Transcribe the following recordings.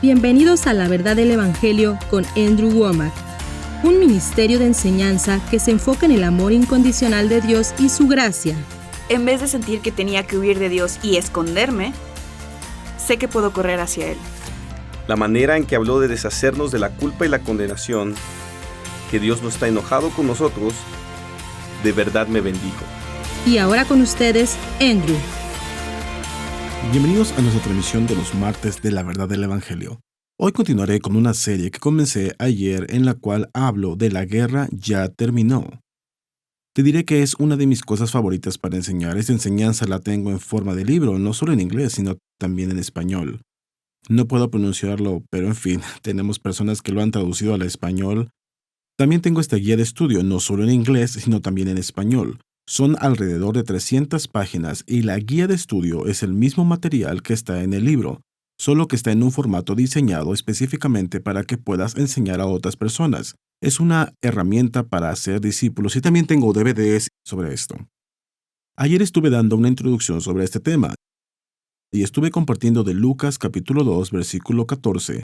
Bienvenidos a La Verdad del Evangelio con Andrew Wommack, un ministerio de enseñanza que se enfoca en el amor incondicional de Dios y su gracia. En vez de sentir que tenía que huir de Dios y esconderme, sé que puedo correr hacia Él. La manera en que habló de deshacernos de la culpa y la condenación, que Dios no está enojado con nosotros, de verdad me bendijo. Y ahora con ustedes, Andrew. Bienvenidos a nuestra transmisión de los martes de la verdad del Evangelio. Hoy continuaré con una serie que comencé ayer en la cual hablo de la guerra ya terminó. Te diré que es una de mis cosas favoritas para enseñar. Esta enseñanza la tengo en forma de libro, no solo en inglés, sino también en español. No puedo pronunciarlo, pero en fin, tenemos personas que lo han traducido al español. También tengo esta guía de estudio, no solo en inglés, sino también en español. Son alrededor de 300 páginas y la guía de estudio es el mismo material que está en el libro, solo que está en un formato diseñado específicamente para que puedas enseñar a otras personas. Es una herramienta para hacer discípulos y también tengo DVDs sobre esto. Ayer estuve dando una introducción sobre este tema y estuve compartiendo de Lucas capítulo 2, versículo 14,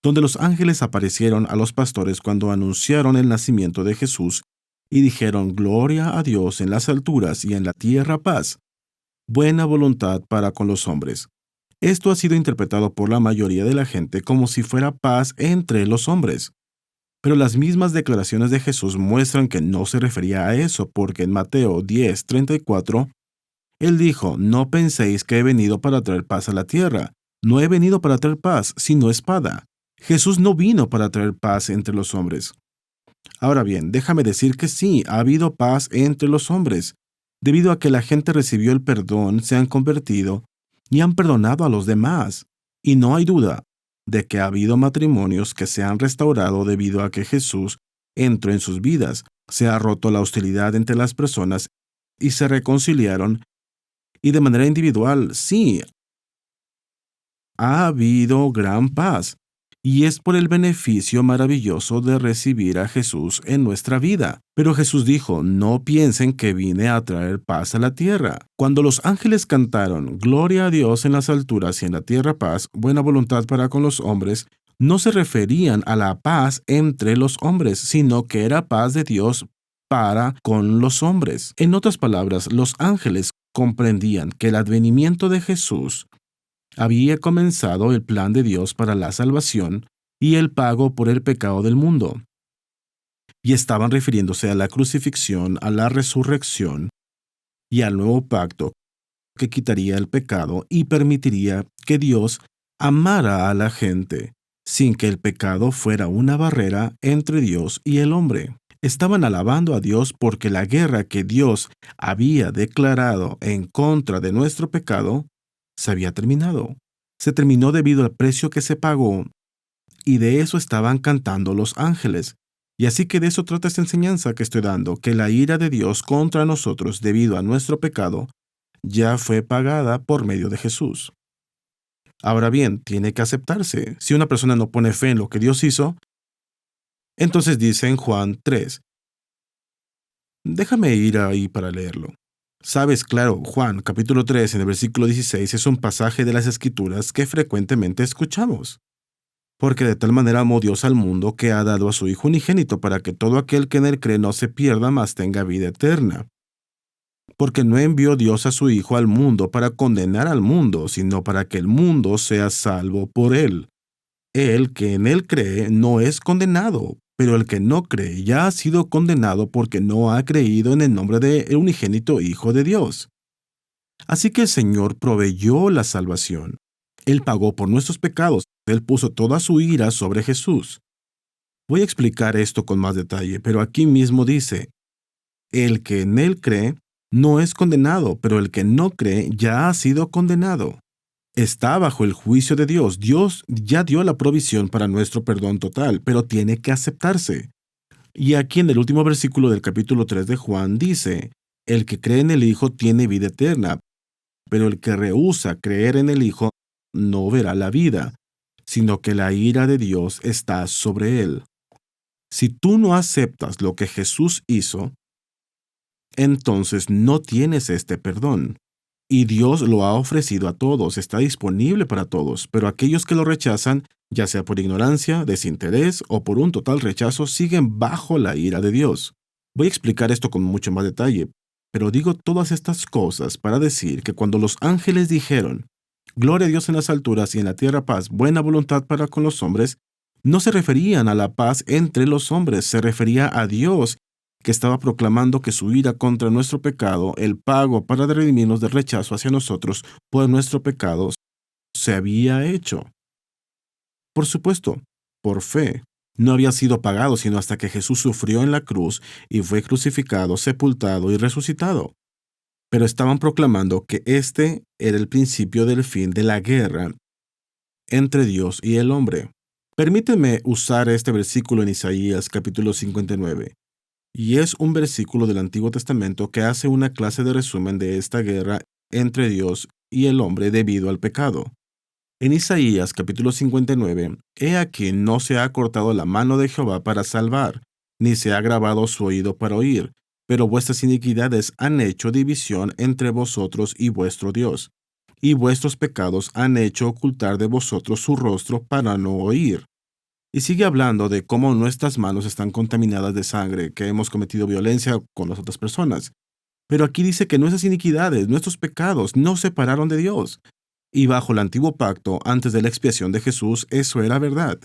donde los ángeles aparecieron a los pastores cuando anunciaron el nacimiento de Jesús y dijeron: Gloria a Dios en las alturas y en la tierra paz, buena voluntad para con los hombres. Esto ha sido interpretado por la mayoría de la gente como si fuera paz entre los hombres. Pero las mismas declaraciones de Jesús muestran que no se refería a eso, porque en Mateo 10:34, Él dijo: No penséis que he venido para traer paz a la tierra. No he venido para traer paz, sino espada. Jesús no vino para traer paz entre los hombres. Ahora bien, déjame decir que sí, ha habido paz entre los hombres. Debido a que la gente recibió el perdón, se han convertido y han perdonado a los demás. Y no hay duda de que ha habido matrimonios que se han restaurado debido a que Jesús entró en sus vidas. Se ha roto la hostilidad entre las personas y se reconciliaron. Y de manera individual, sí, ha habido gran paz. Y es por el beneficio maravilloso de recibir a Jesús en nuestra vida. Pero Jesús dijo: no piensen que vine a traer paz a la tierra. Cuando los ángeles cantaron Gloria a Dios en las alturas y en la tierra paz, buena voluntad para con los hombres, no se referían a la paz entre los hombres, sino que era paz de Dios para con los hombres. En otras palabras, los ángeles comprendían que el advenimiento de Jesús había comenzado el plan de Dios para la salvación y el pago por el pecado del mundo. Y estaban refiriéndose a la crucifixión, a la resurrección y al nuevo pacto que quitaría el pecado y permitiría que Dios amara a la gente sin que el pecado fuera una barrera entre Dios y el hombre. Estaban alabando a Dios porque la guerra que Dios había declarado en contra de nuestro pecado se había terminado. Se terminó debido al precio que se pagó, y de eso estaban cantando los ángeles. Y así que de eso trata esta enseñanza que estoy dando, que la ira de Dios contra nosotros debido a nuestro pecado ya fue pagada por medio de Jesús. Ahora bien, tiene que aceptarse. Si una persona no pone fe en lo que Dios hizo, entonces dice en Juan 3. Déjame ir ahí para leerlo. Sabes, claro, Juan capítulo 3 en el versículo 16 es un pasaje de las Escrituras que frecuentemente escuchamos. Porque de tal manera amó Dios al mundo que ha dado a su Hijo unigénito para que todo aquel que en él cree no se pierda, mas tenga vida eterna. Porque no envió Dios a su Hijo al mundo para condenar al mundo, sino para que el mundo sea salvo por él. El que en él cree no es condenado, pero el que no cree ya ha sido condenado porque no ha creído en el nombre del unigénito Hijo de Dios. Así que el Señor proveyó la salvación. Él pagó por nuestros pecados. Él puso toda su ira sobre Jesús. Voy a explicar esto con más detalle, pero aquí mismo dice: el que en él cree no es condenado, pero el que no cree ya ha sido condenado. Está bajo el juicio de Dios. Dios ya dio la provisión para nuestro perdón total, pero tiene que aceptarse. Y aquí en el último versículo del capítulo 3 de Juan dice: el que cree en el Hijo tiene vida eterna, pero el que rehúsa creer en el Hijo no verá la vida, sino que la ira de Dios está sobre él. Si tú no aceptas lo que Jesús hizo, entonces no tienes este perdón. Y Dios lo ha ofrecido a todos, está disponible para todos, pero aquellos que lo rechazan, ya sea por ignorancia, desinterés o por un total rechazo, siguen bajo la ira de Dios. Voy a explicar esto con mucho más detalle, pero digo todas estas cosas para decir que cuando los ángeles dijeron, Gloria a Dios en las alturas y en la tierra paz, buena voluntad para con los hombres, no se referían a la paz entre los hombres, se refería a Dios que estaba proclamando que su ira contra nuestro pecado, el pago para redimirnos del rechazo hacia nosotros por nuestro pecado, se había hecho. Por supuesto, por fe. No había sido pagado sino hasta que Jesús sufrió en la cruz y fue crucificado, sepultado y resucitado. Pero estaban proclamando que este era el principio del fin de la guerra entre Dios y el hombre. Permíteme usar este versículo en Isaías capítulo 59. Y es un versículo del Antiguo Testamento que hace una clase de resumen de esta guerra entre Dios y el hombre debido al pecado. En Isaías capítulo 59, he aquí no se ha cortado la mano de Jehová para salvar, ni se ha agravado su oído para oír, pero vuestras iniquidades han hecho división entre vosotros y vuestro Dios, y vuestros pecados han hecho ocultar de vosotros su rostro para no oír. Y sigue hablando de cómo nuestras manos están contaminadas de sangre, que hemos cometido violencia con las otras personas. Pero aquí dice que nuestras iniquidades, nuestros pecados, nos separaron de Dios. Y bajo el antiguo pacto, antes de la expiación de Jesús, eso era verdad.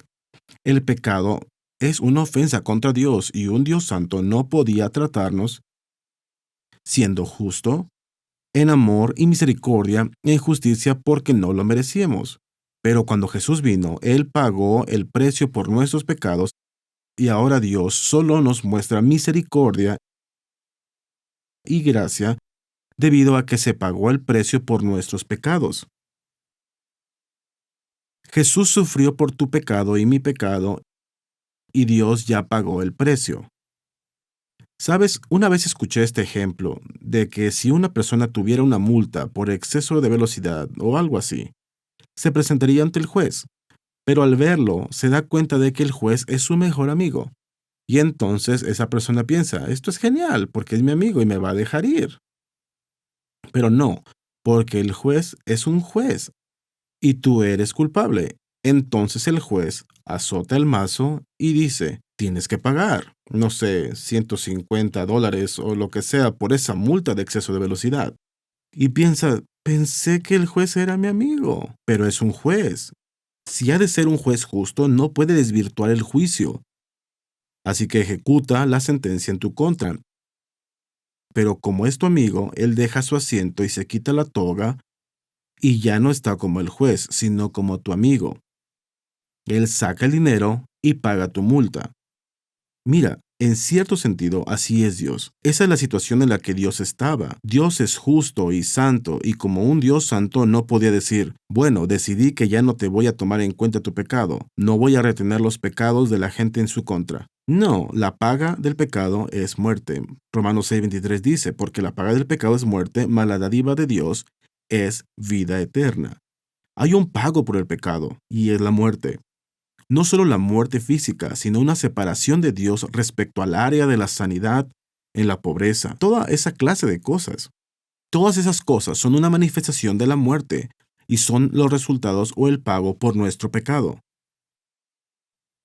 El pecado es una ofensa contra Dios y un Dios santo no podía tratarnos siendo justo, en amor y misericordia, en justicia porque no lo merecíamos. Pero cuando Jesús vino, Él pagó el precio por nuestros pecados y ahora Dios solo nos muestra misericordia y gracia debido a que se pagó el precio por nuestros pecados. Jesús sufrió por tu pecado y mi pecado y Dios ya pagó el precio. Sabes, una vez escuché este ejemplo de que si una persona tuviera una multa por exceso de velocidad o algo así, se presentaría ante el juez, pero al verlo se da cuenta de que el juez es su mejor amigo. Y entonces esa persona piensa, esto es genial porque es mi amigo y me va a dejar ir. Pero no, porque el juez es un juez y tú eres culpable. Entonces el juez azota el mazo y dice, tienes que pagar, no sé, $150 o lo que sea por esa multa de exceso de velocidad. Y piensa, pensé que el juez era mi amigo, pero es un juez. Si ha de ser un juez justo, no puede desvirtuar el juicio. Así que ejecuta la sentencia en tu contra. Pero como es tu amigo, él deja su asiento y se quita la toga y ya no está como el juez, sino como tu amigo. Él saca el dinero y paga tu multa. Mira, en cierto sentido, así es Dios. Esa es la situación en la que Dios estaba. Dios es justo y santo, y como un Dios santo no podía decir, bueno, decidí que ya no te voy a tomar en cuenta tu pecado, no voy a retener los pecados de la gente en su contra. No, la paga del pecado es muerte. Romanos 6:23 dice, porque la paga del pecado es muerte, mas la dádiva de Dios es vida eterna. Hay un pago por el pecado, y es la muerte. No solo la muerte física, sino una separación de Dios respecto al área de la sanidad, en la pobreza, toda esa clase de cosas. Todas esas cosas son una manifestación de la muerte y son los resultados o el pago por nuestro pecado.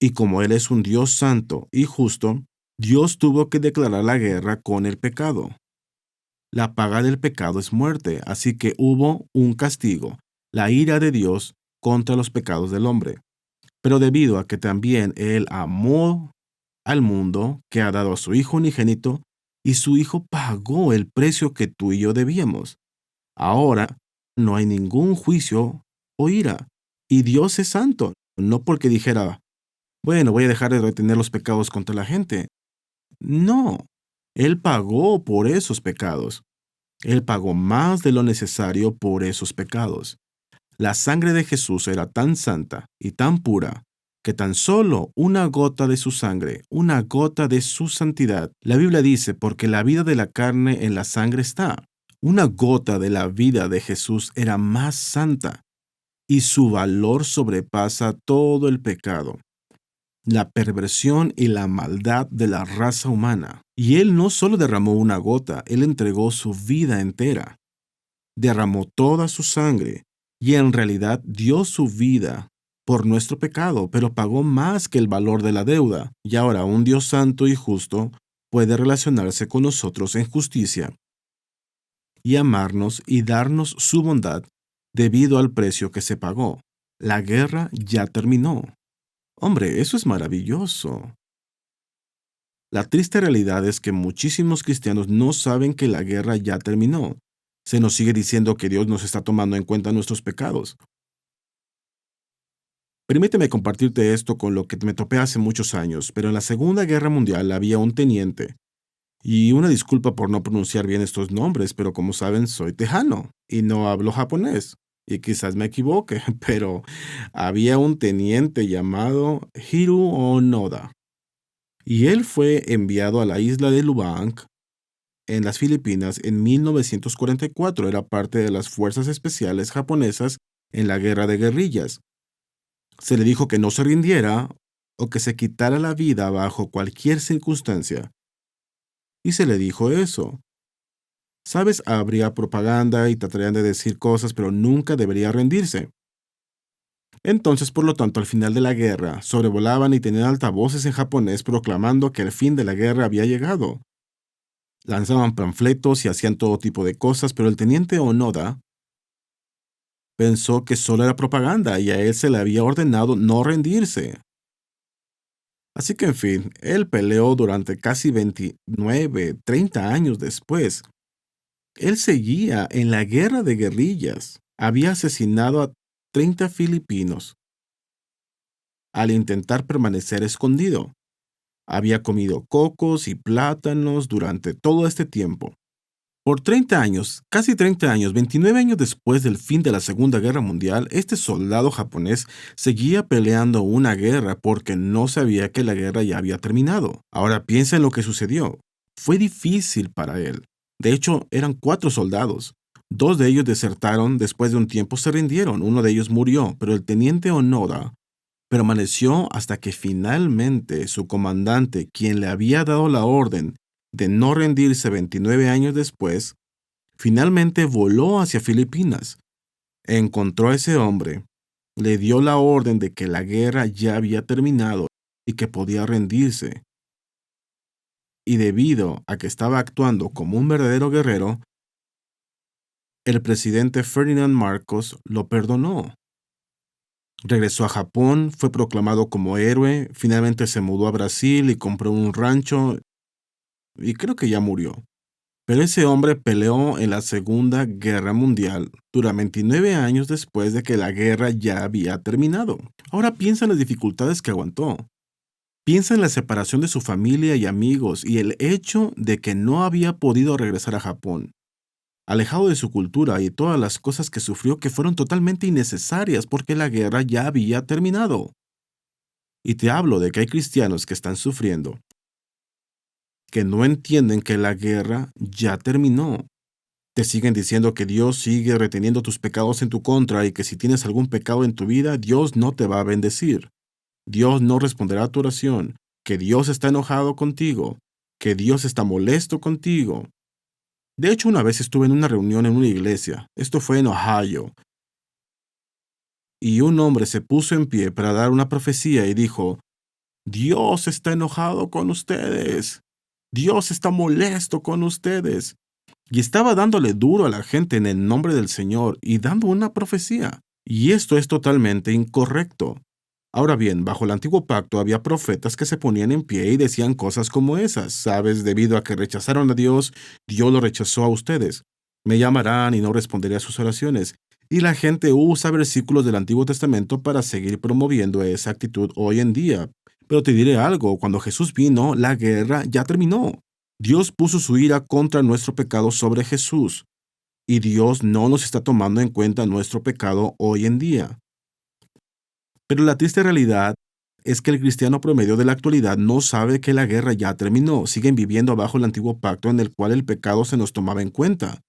Y como Él es un Dios santo y justo, Dios tuvo que declarar la guerra con el pecado. La paga del pecado es muerte, así que hubo un castigo, la ira de Dios contra los pecados del hombre. Pero debido a que también Él amó al mundo, que ha dado a su Hijo unigénito, y su Hijo pagó el precio que tú y yo debíamos. Ahora no hay ningún juicio o ira. Y Dios es santo, no porque dijera, bueno, voy a dejar de retener los pecados contra la gente. No, Él pagó por esos pecados. Él pagó más de lo necesario por esos pecados. La sangre de Jesús era tan santa y tan pura que tan solo una gota de su sangre, una gota de su santidad, la Biblia dice, porque la vida de la carne en la sangre está. Una gota de la vida de Jesús era más santa y su valor sobrepasa todo el pecado, la perversión y la maldad de la raza humana. Y Él no solo derramó una gota, Él entregó su vida entera. derramó toda su sangre y en realidad dio su vida por nuestro pecado, pero pagó más que el valor de la deuda. Y ahora un Dios santo y justo puede relacionarse con nosotros en justicia y amarnos y darnos su bondad debido al precio que se pagó. La guerra ya terminó. Hombre, eso es maravilloso. La triste realidad es que muchísimos cristianos no saben que la guerra ya terminó. Se nos sigue diciendo que Dios nos está tomando en cuenta nuestros pecados. Permíteme compartirte esto con lo que me topé hace muchos años, pero en la Segunda Guerra Mundial había un teniente. Y una disculpa por no pronunciar bien estos nombres, pero como saben, soy tejano y no hablo japonés. Y quizás me equivoque, pero había un teniente llamado Hiru Onoda. Y él fue enviado a la isla de Lubang, en las Filipinas, en 1944. Era parte de las fuerzas especiales japonesas en la guerra de guerrillas. Se le dijo que no se rindiera o que se quitara la vida bajo cualquier circunstancia. Y se le dijo eso. Sabes, habría propaganda y tratarían de decir cosas, pero nunca debería rendirse. Entonces, por lo tanto, al final de la guerra, sobrevolaban y tenían altavoces en japonés proclamando que el fin de la guerra había llegado. Lanzaban panfletos y hacían todo tipo de cosas, pero el teniente Onoda pensó que solo era propaganda y a él se le había ordenado no rendirse. Así que, en fin, él peleó durante casi 29, 30 años después. Él seguía en la guerra de guerrillas. Había asesinado a 30 filipinos al intentar permanecer escondido. Había comido cocos y plátanos durante todo este tiempo. Por 30 años, casi 30 años, 29 años después del fin de la Segunda Guerra Mundial, este soldado japonés seguía peleando una guerra porque no sabía que la guerra ya había terminado. Ahora piensa en lo que sucedió. Fue difícil para él. De hecho, eran 4 soldados. 2 de ellos desertaron, después de un tiempo se rindieron, uno de ellos murió, pero el teniente Onoda permaneció hasta que finalmente su comandante, quien le había dado la orden de no rendirse 29 años después, finalmente voló hacia Filipinas. Encontró a ese hombre, le dio la orden de que la guerra ya había terminado y que podía rendirse. Y debido a que estaba actuando como un verdadero guerrero, el presidente Ferdinand Marcos lo perdonó. Regresó a Japón, fue proclamado como héroe, finalmente se mudó a Brasil y compró un rancho y creo que ya murió. Pero ese hombre peleó en la Segunda Guerra Mundial durante 29 años después de que la guerra ya había terminado. Ahora piensa en las dificultades que aguantó. Piensa en la separación de su familia y amigos y el hecho de que no había podido regresar a Japón, alejado de su cultura y todas las cosas que sufrió que fueron totalmente innecesarias porque la guerra ya había terminado. Y te hablo de que hay cristianos que están sufriendo, que no entienden que la guerra ya terminó. Te siguen diciendo que Dios sigue reteniendo tus pecados en tu contra y que si tienes algún pecado en tu vida, Dios no te va a bendecir. Dios no responderá a tu oración, que Dios está enojado contigo, que Dios está molesto contigo. De hecho, una vez estuve en una reunión en una iglesia, esto fue en Ohio, y un hombre se puso en pie para dar una profecía y dijo, Dios está enojado con ustedes. Dios está molesto con ustedes. Y estaba dándole duro a la gente en el nombre del Señor y dando una profecía. Y esto es totalmente incorrecto. Ahora bien, bajo el antiguo pacto había profetas que se ponían en pie y decían cosas como esas. Sabes, debido a que rechazaron a Dios, Dios lo rechazó a ustedes. Me llamarán y no responderé a sus oraciones. Y la gente usa versículos del Antiguo Testamento para seguir promoviendo esa actitud hoy en día. Pero te diré algo, cuando Jesús vino, la guerra ya terminó. Dios puso su ira contra nuestro pecado sobre Jesús. Y Dios no nos está tomando en cuenta nuestro pecado hoy en día. Pero la triste realidad es que el cristiano promedio de la actualidad no sabe que la guerra ya terminó. Siguen viviendo bajo el antiguo pacto en el cual el pecado se nos tomaba en cuenta.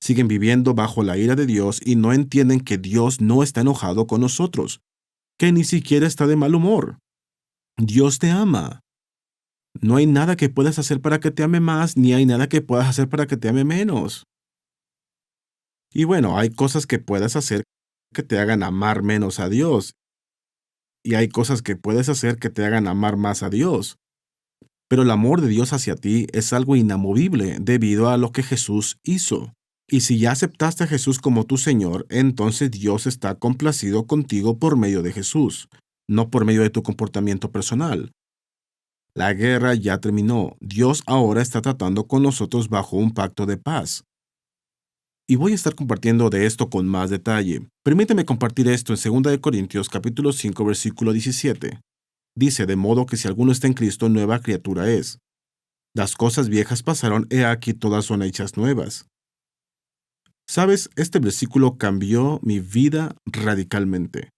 Siguen viviendo bajo la ira de Dios y no entienden que Dios no está enojado con nosotros, que ni siquiera está de mal humor. Dios te ama. No hay nada que puedas hacer para que te ame más, ni hay nada que puedas hacer para que te ame menos. Y bueno, hay cosas que puedes hacer que te hagan amar menos a Dios, y hay cosas que puedes hacer que te hagan amar más a Dios. Pero el amor de Dios hacia ti es algo inamovible debido a lo que Jesús hizo. Y si ya aceptaste a Jesús como tu Señor, entonces Dios está complacido contigo por medio de Jesús, no por medio de tu comportamiento personal. La guerra ya terminó. Dios ahora está tratando con nosotros bajo un pacto de paz. Y voy a estar compartiendo de esto con más detalle. Permíteme compartir esto en 2 Corintios capítulo 5, versículo 17. Dice, de modo que si alguno está en Cristo, nueva criatura es. Las cosas viejas pasaron, he aquí todas son hechas nuevas. ¿Sabes? Este versículo cambió mi vida radicalmente.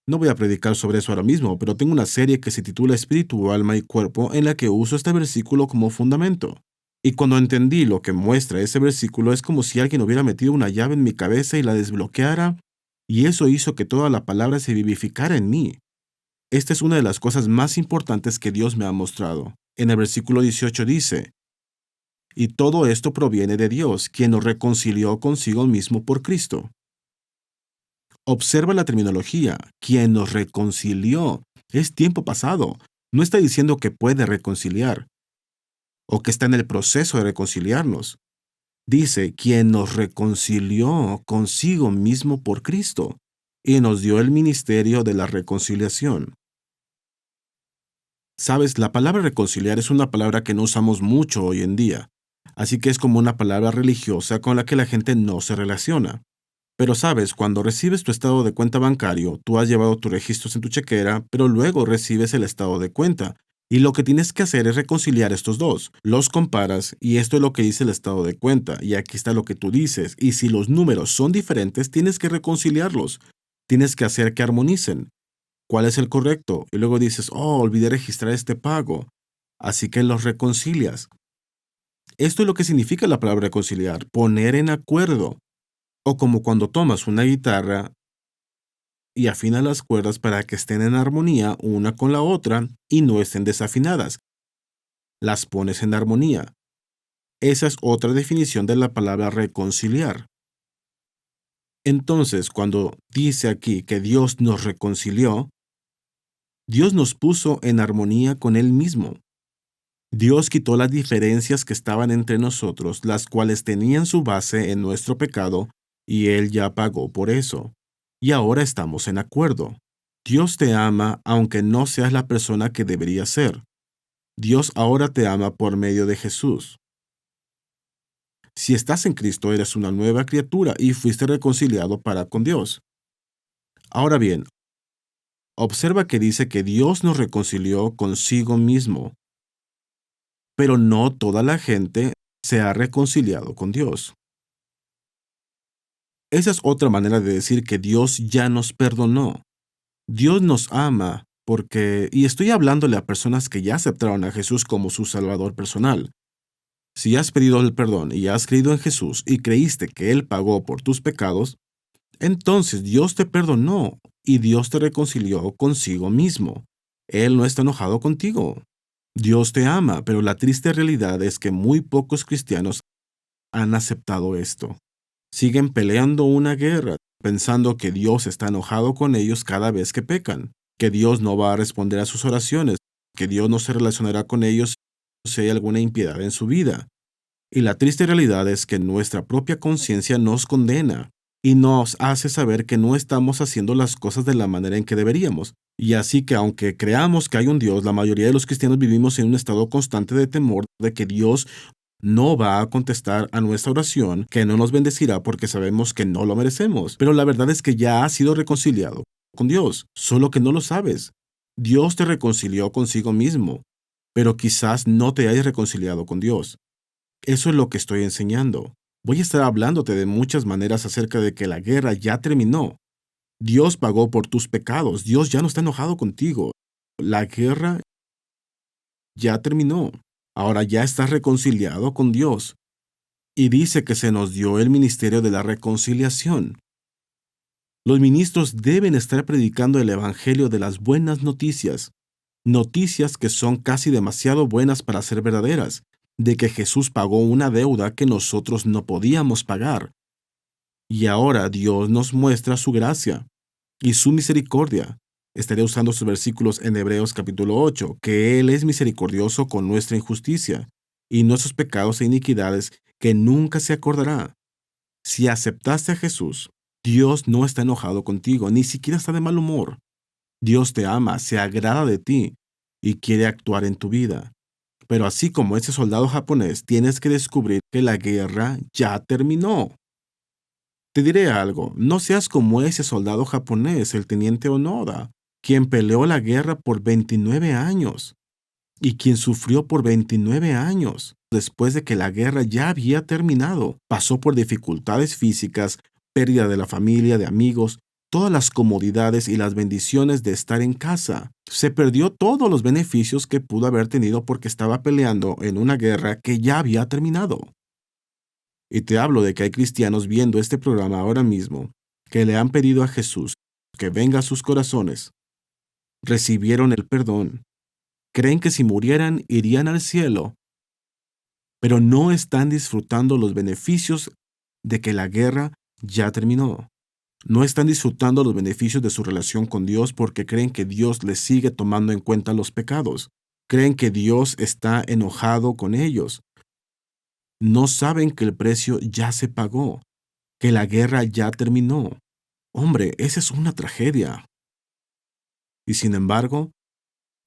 No voy a predicar sobre eso ahora mismo, pero tengo una serie que se titula Espíritu, Alma y Cuerpo en la que uso este versículo como fundamento. Y cuando entendí lo que muestra ese versículo, es como si alguien hubiera metido una llave en mi cabeza y la desbloqueara, y eso hizo que toda la palabra se vivificara en mí. Esta es una de las cosas más importantes que Dios me ha mostrado. En el versículo 18 dice, y todo esto proviene de Dios, quien nos reconcilió consigo mismo por Cristo. Observa la terminología, quien nos reconcilió. Es tiempo pasado. No está diciendo que puede reconciliar o que está en el proceso de reconciliarnos. Dice, quien nos reconcilió consigo mismo por Cristo y nos dio el ministerio de la reconciliación. Sabes, la palabra reconciliar es una palabra que no usamos mucho hoy en día, así que es como una palabra religiosa con la que la gente no se relaciona. Pero sabes, cuando recibes tu estado de cuenta bancario, tú has llevado tus registros en tu chequera, pero luego recibes el estado de cuenta. Y lo que tienes que hacer es reconciliar estos dos. Los comparas y esto es lo que dice el estado de cuenta y aquí está lo que tú dices. Y si los números son diferentes, tienes que reconciliarlos. Tienes que hacer que armonicen. ¿Cuál es el correcto? Y luego dices, oh, olvidé registrar este pago. Así que los reconcilias. Esto es lo que significa la palabra reconciliar, poner en acuerdo. O como cuando tomas una guitarra y afinas las cuerdas para que estén en armonía una con la otra y no estén desafinadas. Las pones en armonía. Esa es otra definición de la palabra reconciliar. Entonces, cuando dice aquí que Dios nos reconcilió, Dios nos puso en armonía con Él mismo. Dios quitó las diferencias que estaban entre nosotros, las cuales tenían su base en nuestro pecado, y Él ya pagó por eso. Y ahora estamos en acuerdo. Dios te ama aunque no seas la persona que deberías ser. Dios ahora te ama por medio de Jesús. Si estás en Cristo, eres una nueva criatura y fuiste reconciliado para con Dios. Ahora bien, observa que dice que Dios nos reconcilió consigo mismo. Pero no toda la gente se ha reconciliado con Dios. Esa es otra manera de decir que Dios ya nos perdonó. Dios nos ama porque, y estoy hablándole a personas que ya aceptaron a Jesús como su Salvador personal. Si has pedido el perdón y has creído en Jesús y creíste que Él pagó por tus pecados, entonces Dios te perdonó y Dios te reconcilió consigo mismo. Él no está enojado contigo. Dios te ama, pero la triste realidad es que muy pocos cristianos han aceptado esto. Siguen peleando una guerra, pensando que Dios está enojado con ellos cada vez que pecan, que Dios no va a responder a sus oraciones, que Dios no se relacionará con ellos si hay alguna impiedad en su vida. Y la triste realidad es que nuestra propia conciencia nos condena y nos hace saber que no estamos haciendo las cosas de la manera en que deberíamos. Y así que aunque creamos que hay un Dios, la mayoría de los cristianos vivimos en un estado constante de temor de que Dios no va a contestar a nuestra oración, que no nos bendecirá porque sabemos que no lo merecemos. Pero la verdad es que ya has sido reconciliado con Dios, solo que no lo sabes. Dios te reconcilió consigo mismo, pero quizás no te hayas reconciliado con Dios. Eso es lo que estoy enseñando. Voy a estar hablándote de muchas maneras acerca de que la guerra ya terminó. Dios pagó por tus pecados. Dios ya no está enojado contigo. La guerra ya terminó. Ahora ya estás reconciliado con Dios. Y dice que se nos dio el ministerio de la reconciliación. Los ministros deben estar predicando el evangelio de las buenas noticias. Noticias que son casi demasiado buenas para ser verdaderas, de que Jesús pagó una deuda que nosotros no podíamos pagar. Y ahora Dios nos muestra su gracia y su misericordia. Estaré usando sus versículos en Hebreos capítulo 8, que Él es misericordioso con nuestra injusticia y nuestros pecados e iniquidades, que nunca se acordará. Si aceptaste a Jesús, Dios no está enojado contigo, ni siquiera está de mal humor. Dios te ama, se agrada de ti y quiere actuar en tu vida. Pero así como ese soldado japonés, tienes que descubrir que la guerra ya terminó. Te diré algo, no seas como ese soldado japonés, el teniente Onoda, quien peleó la guerra por 29 años y quien sufrió por 29 años. Después de que la guerra ya había terminado, pasó por dificultades físicas, pérdida de la familia, de amigos, todas las comodidades y las bendiciones de estar en casa. Se perdió todos los beneficios que pudo haber tenido porque estaba peleando en una guerra que ya había terminado. Y te hablo de que hay cristianos viendo este programa ahora mismo que le han pedido a Jesús que venga a sus corazones. Recibieron el perdón. Creen que si murieran irían al cielo, pero no están disfrutando los beneficios de que la guerra ya terminó. No están disfrutando los beneficios de su relación con Dios porque creen que Dios les sigue tomando en cuenta los pecados. Creen que Dios está enojado con ellos. No saben que el precio ya se pagó, que la guerra ya terminó. Hombre, esa es una tragedia. Y sin embargo,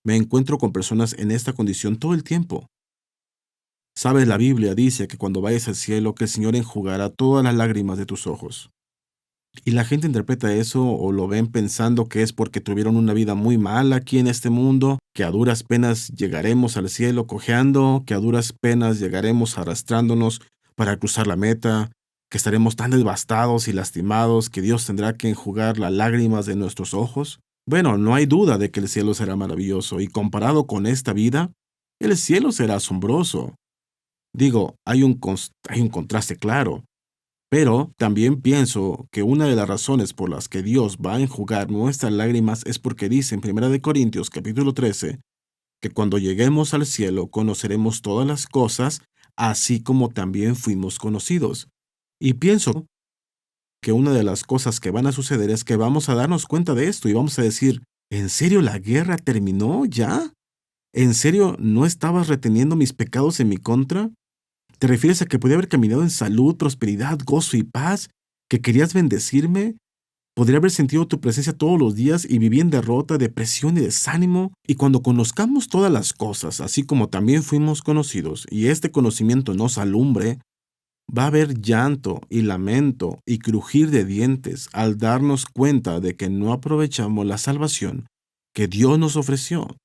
me encuentro con personas en esta condición todo el tiempo. Sabes, la Biblia dice que cuando vayas al cielo, que el Señor enjugará todas las lágrimas de tus ojos. Y la gente interpreta eso o lo ven pensando que es porque tuvieron una vida muy mala aquí en este mundo, que a duras penas llegaremos al cielo cojeando, que a duras penas llegaremos arrastrándonos para cruzar la meta, que estaremos tan devastados y lastimados que Dios tendrá que enjugar las lágrimas de nuestros ojos. Bueno, no hay duda de que el cielo será maravilloso y comparado con esta vida, el cielo será asombroso. Digo, hay un contraste claro. Pero también pienso que una de las razones por las que Dios va a enjugar nuestras lágrimas es porque dice en 1 Corintios capítulo 13 que cuando lleguemos al cielo conoceremos todas las cosas, así como también fuimos conocidos. Y pienso que una de las cosas que van a suceder es que vamos a darnos cuenta de esto y vamos a decir, ¿en serio la guerra terminó ya? ¿En serio no estabas reteniendo mis pecados en mi contra? ¿Te refieres a que podía haber caminado en salud, prosperidad, gozo y paz? ¿Que querías bendecirme? ¿Podría haber sentido tu presencia todos los días y viví en derrota, depresión y desánimo? Y cuando conozcamos todas las cosas, así como también fuimos conocidos, y este conocimiento nos alumbre, va a haber llanto y lamento y crujir de dientes al darnos cuenta de que no aprovechamos la salvación que Dios nos ofreció.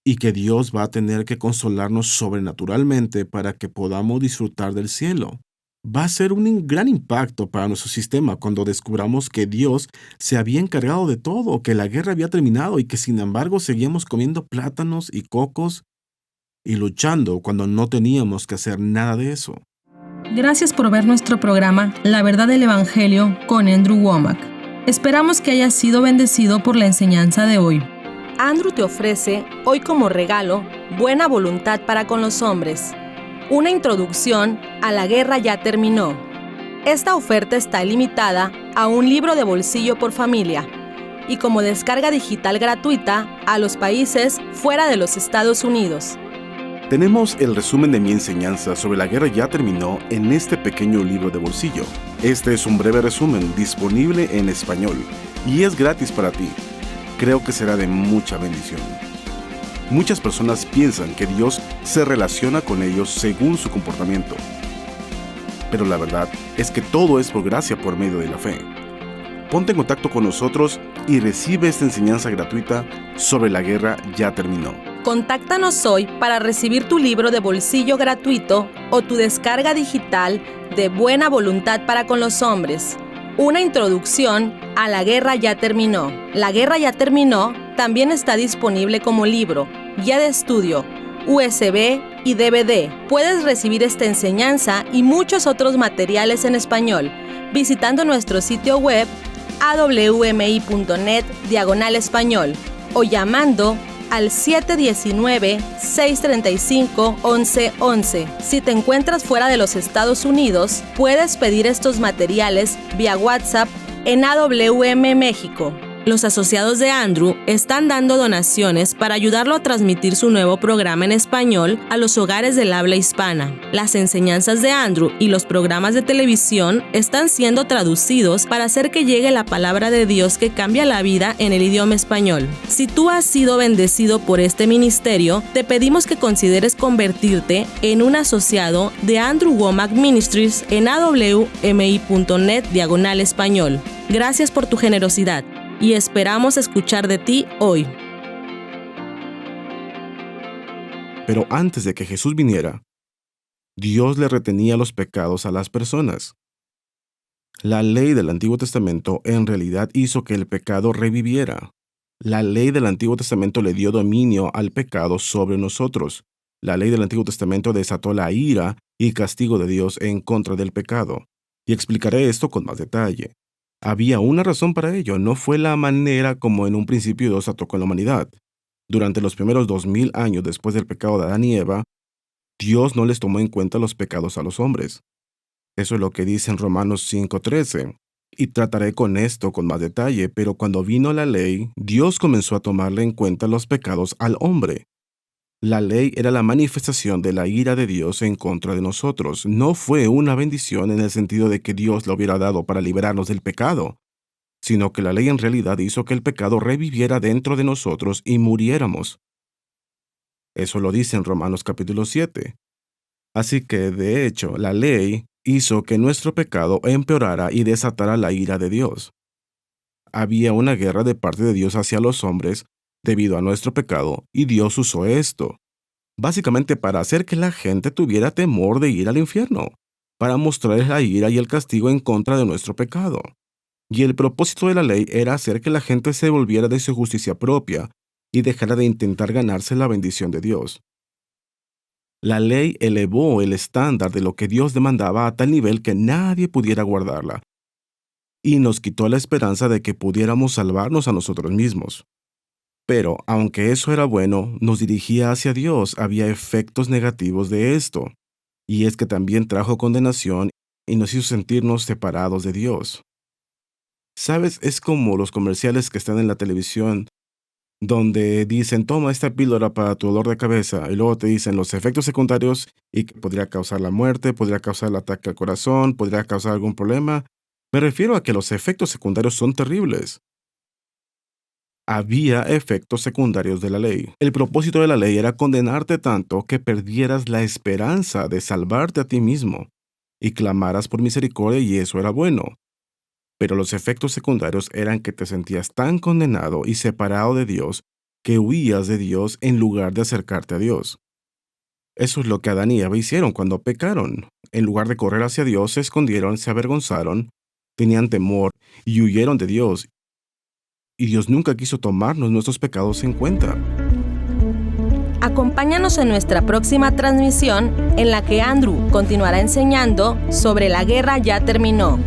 Y que Dios va a tener que consolarnos sobrenaturalmente para que podamos disfrutar del cielo. Va a ser un gran impacto para nuestro sistema cuando descubramos que Dios se había encargado de todo, que la guerra había terminado y que sin embargo seguíamos comiendo plátanos y cocos y luchando cuando no teníamos que hacer nada de eso. Gracias por ver nuestro programa La Verdad del Evangelio con Andrew Wommack. Esperamos que hayas sido bendecido por la enseñanza de hoy. Andrew te ofrece hoy como regalo Buena Voluntad para con los Hombres, una introducción a La Guerra Ya Terminó. Esta oferta está limitada a un libro de bolsillo por familia y como descarga digital gratuita a los países fuera de los Estados Unidos. Tenemos el resumen de mi enseñanza sobre La Guerra Ya Terminó en este pequeño libro de bolsillo. Este es un breve resumen disponible en español y es gratis para ti. Creo que será de mucha bendición. Muchas personas piensan que Dios se relaciona con ellos según su comportamiento. Pero la verdad es que todo es por gracia por medio de la fe. Ponte en contacto con nosotros y recibe esta enseñanza gratuita sobre La Guerra Ya Terminó. Contáctanos hoy para recibir tu libro de bolsillo gratuito o tu descarga digital de Buena Voluntad para con los Hombres. Una introducción a La Guerra Ya Terminó. La Guerra Ya Terminó también está disponible como libro, guía de estudio, USB y DVD. Puedes recibir esta enseñanza y muchos otros materiales en español visitando nuestro sitio web awmi.net/español o llamando al 719-635-1111. Si te encuentras fuera de los Estados Unidos, puedes pedir estos materiales vía WhatsApp en AWM México. Los asociados de Andrew están dando donaciones para ayudarlo a transmitir su nuevo programa en español a los hogares del habla hispana. Las enseñanzas de Andrew y los programas de televisión están siendo traducidos para hacer que llegue la palabra de Dios que cambia la vida en el idioma español. Si tú has sido bendecido por este ministerio, te pedimos que consideres convertirte en un asociado de Andrew Wommack Ministries en awmi.net/español. Gracias por tu generosidad y esperamos escuchar de ti hoy. Pero antes de que Jesús viniera, Dios le retenía los pecados a las personas. La ley del Antiguo Testamento en realidad hizo que el pecado reviviera. La ley del Antiguo Testamento le dio dominio al pecado sobre nosotros. La ley del Antiguo Testamento desató la ira y castigo de Dios en contra del pecado. Y explicaré esto con más detalle. Había una razón para ello, no fue la manera como en un principio Dios trató con la humanidad. Durante los primeros 2000 años después del pecado de Adán y Eva, Dios no les tomó en cuenta los pecados a los hombres. Eso es lo que dice en Romanos 5:13. Y trataré con esto con más detalle, pero cuando vino la ley, Dios comenzó a tomarle en cuenta los pecados al hombre. La ley era la manifestación de la ira de Dios en contra de nosotros. No fue una bendición en el sentido de que Dios lo hubiera dado para liberarnos del pecado, sino que la ley en realidad hizo que el pecado reviviera dentro de nosotros y muriéramos. Eso lo dice en Romanos capítulo 7. Así que, de hecho, la ley hizo que nuestro pecado empeorara y desatara la ira de Dios. Había una guerra de parte de Dios hacia los hombres debido a nuestro pecado, y Dios usó esto, básicamente para hacer que la gente tuviera temor de ir al infierno, para mostrarles la ira y el castigo en contra de nuestro pecado. Y el propósito de la ley era hacer que la gente se volviera de su justicia propia y dejara de intentar ganarse la bendición de Dios. La ley elevó el estándar de lo que Dios demandaba a tal nivel que nadie pudiera guardarla, y nos quitó la esperanza de que pudiéramos salvarnos a nosotros mismos. Pero, aunque eso era bueno, nos dirigía hacia Dios. Había efectos negativos de esto. Y es que también trajo condenación y nos hizo sentirnos separados de Dios. ¿Sabes? Es como los comerciales que están en la televisión, donde dicen, toma esta píldora para tu dolor de cabeza, y luego te dicen los efectos secundarios y que podría causar la muerte, podría causar el ataque al corazón, podría causar algún problema. Me refiero a que los efectos secundarios son terribles. Había efectos secundarios de la ley. El propósito de la ley era condenarte tanto que perdieras la esperanza de salvarte a ti mismo y clamaras por misericordia, y eso era bueno. Pero los efectos secundarios eran que te sentías tan condenado y separado de Dios que huías de Dios en lugar de acercarte a Dios. Eso es lo que Adán y Eva hicieron cuando pecaron. En lugar de correr hacia Dios, se escondieron, se avergonzaron, tenían temor y huyeron de Dios. Y Dios nunca quiso tomarnos nuestros pecados en cuenta. Acompáñanos en nuestra próxima transmisión en la que Andrew continuará enseñando sobre La guerra ya terminó.